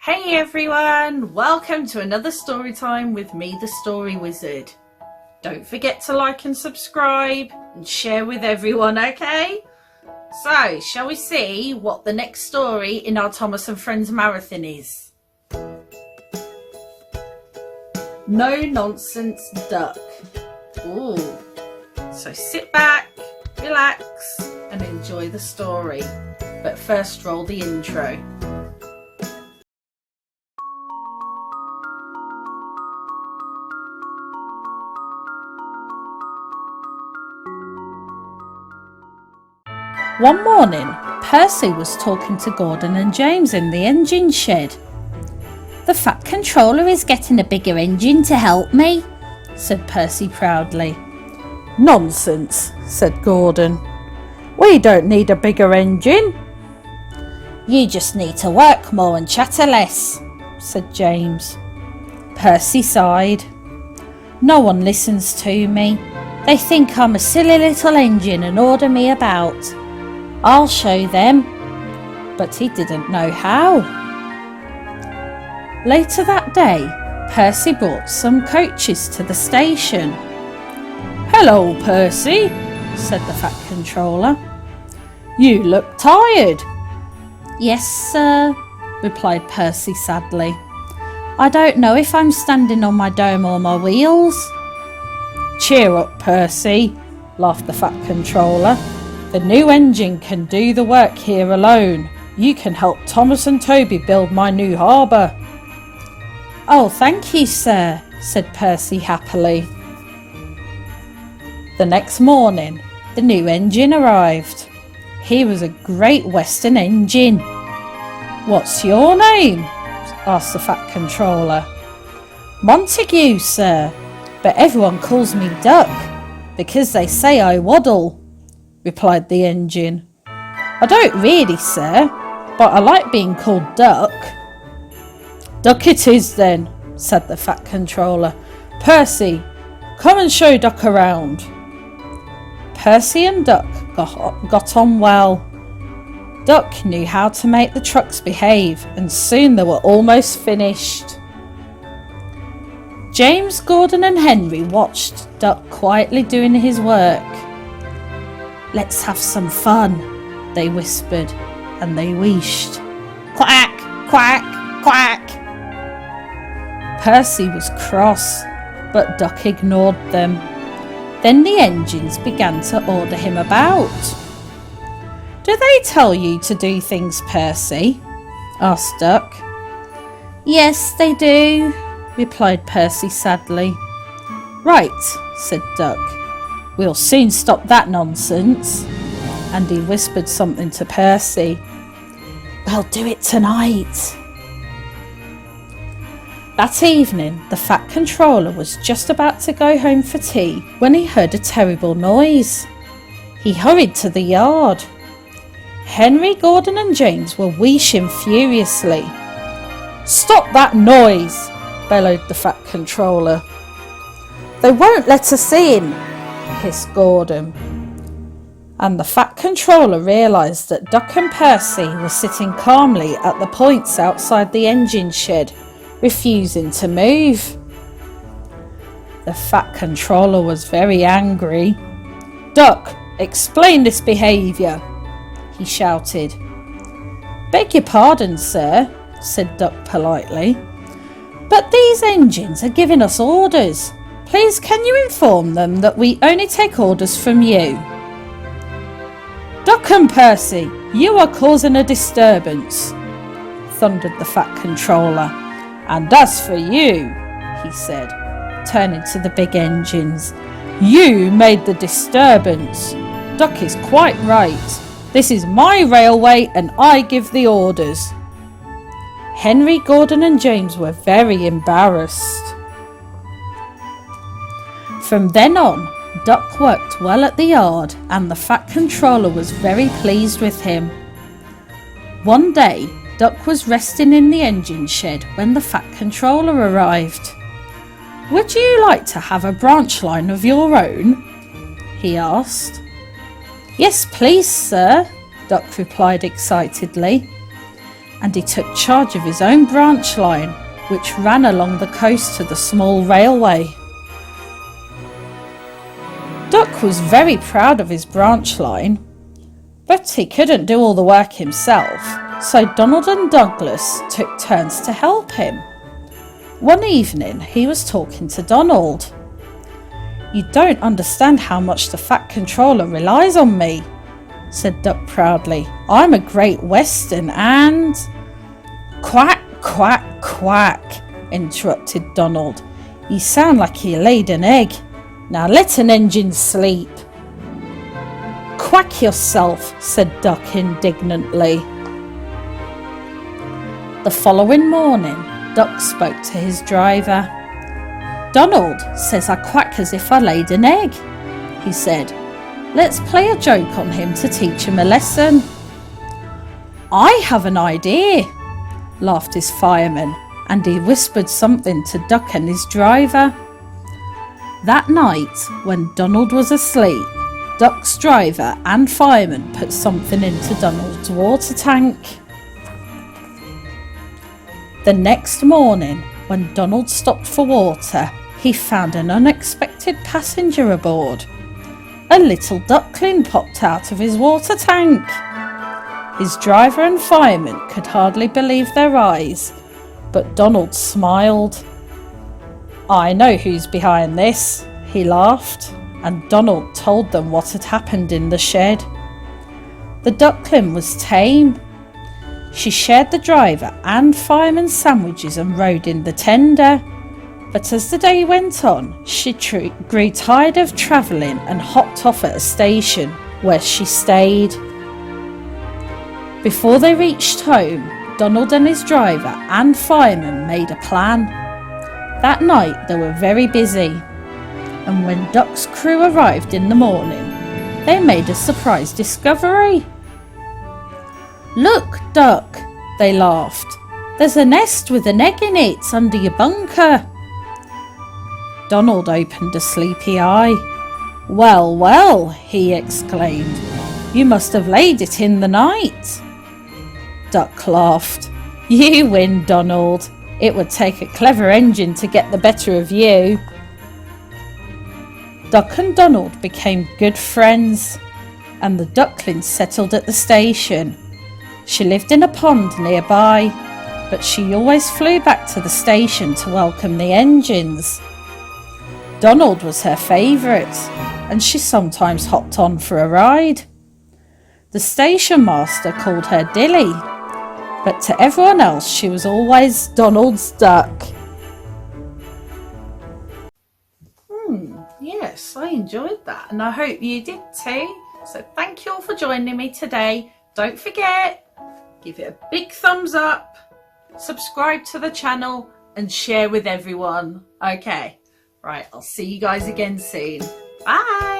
Hey everyone, welcome to another story time with me, the Story Wizard. Don't forget to like and subscribe and share with everyone, okay? So, shall we see what the next story in our Thomas and Friends marathon is? No Nonsense Duck. Ooh. So sit back, relax and enjoy the story. But first roll the intro. One morning, Percy was talking to Gordon and James in the engine shed. "The Fat Controller is getting a bigger engine to help me," said Percy proudly. "Nonsense," said Gordon. "We don't need a bigger engine." "You just need to work more and chatter less," said James. Percy sighed. "No one listens to me. They think I'm a silly little engine and order me about. I'll show them." But he didn't know how. Later that day, Percy brought some coaches to the station. "Hello, Percy," said the Fat Controller. "You look tired." "Yes, sir," replied Percy sadly. "I don't know if I'm standing on my dome or my wheels." "Cheer up, Percy," laughed the Fat Controller. "The new engine can do the work here alone. You can help Thomas and Toby build my new harbour." "Oh, thank you, sir," said Percy happily. The next morning, the new engine arrived. He was a Great Western engine. "What's your name?" asked the Fat Controller. "Montague, sir, but everyone calls me Duck because they say I waddle," replied the engine. "I don't really, sir, but I like being called Duck." "Duck it is then," said the Fat Controller. "Percy, come and show Duck around." Percy and Duck got on well. Duck knew how to make the trucks behave, and soon they were almost finished. James, Gordon and Henry watched Duck quietly doing his work. "Let's have some fun," they whispered, and they wheeshed. "Quack, quack, quack." Percy was cross, but Duck ignored them. Then the engines began to order him about. "Do they tell you to do things, Percy?" asked Duck. "Yes, they do," replied Percy sadly. "Right," said Duck. "We'll soon stop that nonsense." And he whispered something to Percy. "We'll do it tonight." That evening, the Fat Controller was just about to go home for tea when he heard a terrible noise. He hurried to the yard. Henry, Gordon and James were wheeshing furiously. "Stop that noise!" bellowed the Fat Controller. "They won't let us in," hissed Gordon. And the Fat Controller realised that Duck and Percy were sitting calmly at the points outside the engine shed, refusing to move. The Fat Controller was very angry. "Duck, explain this behaviour," he shouted. "Beg your pardon, sir," said Duck politely, "but these engines are giving us orders. Please can you inform them that we only take orders from you?" "Duck and Percy, you are causing a disturbance," thundered the Fat Controller. "And as for you," he said, turning to the big engines, "you made the disturbance. Duck is quite right. This is my railway and I give the orders." Henry, Gordon and James were very embarrassed. From then on, Duck worked well at the yard and the Fat Controller was very pleased with him. One day, Duck was resting in the engine shed when the Fat Controller arrived. "Would you like to have a branch line of your own?" he asked. "Yes, please, sir," Duck replied excitedly. and he took charge of his own branch line, which ran along the coast to the small railway. Duck was very proud of his branch line, but he couldn't do all the work himself, so Donald and Douglas took turns to help him. One evening he was talking to Donald. "You don't understand how much the Fat Controller relies on me," said Duck proudly. "I'm a Great Western and—" "Quack, quack, quack," interrupted Donald. "You sound like you laid an egg. Now let an engine sleep." "Quack yourself," said Duck indignantly. The following morning, Duck spoke to his driver. "Donald says I quack as if I laid an egg," he said. "Let's play a joke on him to teach him a lesson." "I have an idea," laughed his fireman, and he whispered something to Duck and his driver. That night, when Donald was asleep, Duck's driver and fireman put something into Donald's water tank. The next morning, when Donald stopped for water, he found an unexpected passenger aboard. A little duckling popped out of his water tank. His driver and fireman could hardly believe their eyes, but Donald smiled. "I know who's behind this," he laughed, and Donald told them what had happened in the shed. The duckling was tame. She shared the driver and fireman's sandwiches and rode in the tender. But as the day went on, she grew tired of travelling and hopped off at a station, where she stayed. Before they reached home, Donald and his driver and fireman made a plan. That night they were very busy, and when Duck's crew arrived in the morning, they made a surprise discovery. "Look, Duck," they laughed. "There's a nest with an egg in it under your bunker." Donald opened a sleepy eye. "Well, well," he exclaimed, "you must have laid it in the night." Duck laughed. "You win, Donald. It would take a clever engine to get the better of you." Duck and Donald became good friends, and the duckling settled at the station. She lived in a pond nearby, but she always flew back to the station to welcome the engines. Donald was her favourite, and she sometimes hopped on for a ride. The station master called her Dilly, but to everyone else she was always Donald's duck. Yes, I enjoyed that, and I hope you did too. So thank you all for joining me today. Don't forget, give it a big thumbs up, subscribe to the channel, and share with everyone. Okay, right, I'll see you guys again soon. Bye.